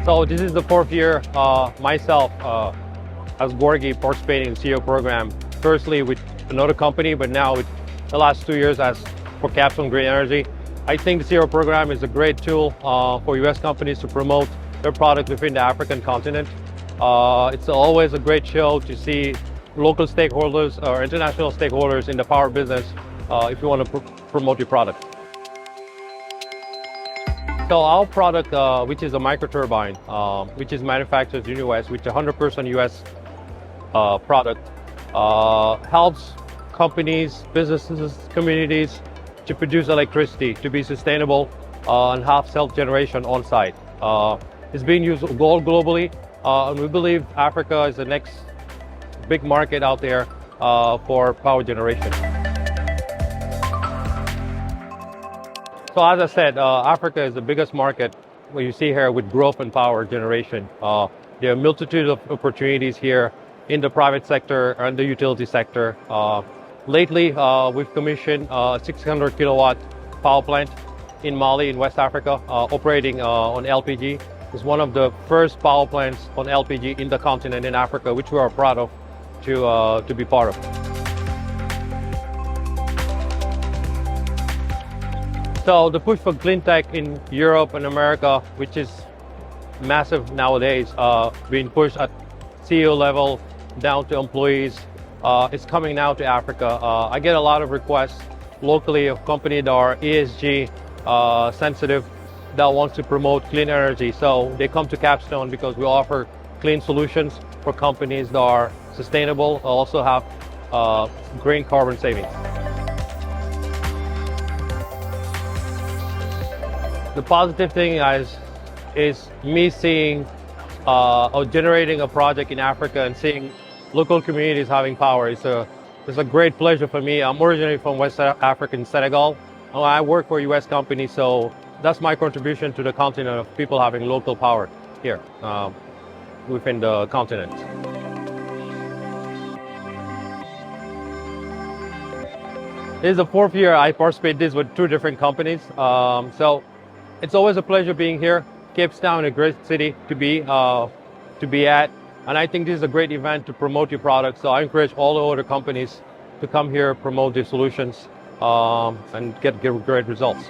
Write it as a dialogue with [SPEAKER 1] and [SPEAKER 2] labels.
[SPEAKER 1] So this is the fourth year myself as Gorgui participating in the CEO program. Firstly with another company, but now with the last 2 years as for Capstone Green Energy. I think the CEO program is a great tool for U.S. companies to promote their product within the African continent. It's always a great show to see local stakeholders or international stakeholders in the power business if you want to promote your product. So our product, which is a microturbine, which is manufactured in the US, which is 100% US product, helps companies, businesses, communities to produce electricity, to be sustainable and have self-generation on site. It's being used globally, and we believe Africa is the next big market out there for power generation. So as I said, Africa is the biggest market what you see here with growth and power generation. There are a multitude of opportunities here in the private sector and the utility sector. Lately, we've commissioned a 600 kilowatt power plant in Mali, in West Africa, operating on LPG. It's one of the first power plants on LPG in the continent in Africa, which we are proud of to be part of. So the push for clean tech in Europe and America, which is massive nowadays, being pushed at CEO level down to employees, is coming now to Africa. I get a lot of requests locally of companies that are ESG sensitive that wants to promote clean energy. So they come to Capstone because we offer clean solutions for companies that are sustainable, also have green carbon savings. The positive thing is me seeing or generating a project in Africa and seeing local communities having power. It's a great pleasure for me. I'm originally from West Africa in Senegal. I work for a US company, so that's my contribution to the continent of people having local power here within the continent. This is the fourth year I participate this with 2 different companies. So it's always a pleasure being here. Capstone, a great city to be at. And I think this is a great event to promote your products. So I encourage all the other companies to come here, promote their solutions, and get great results.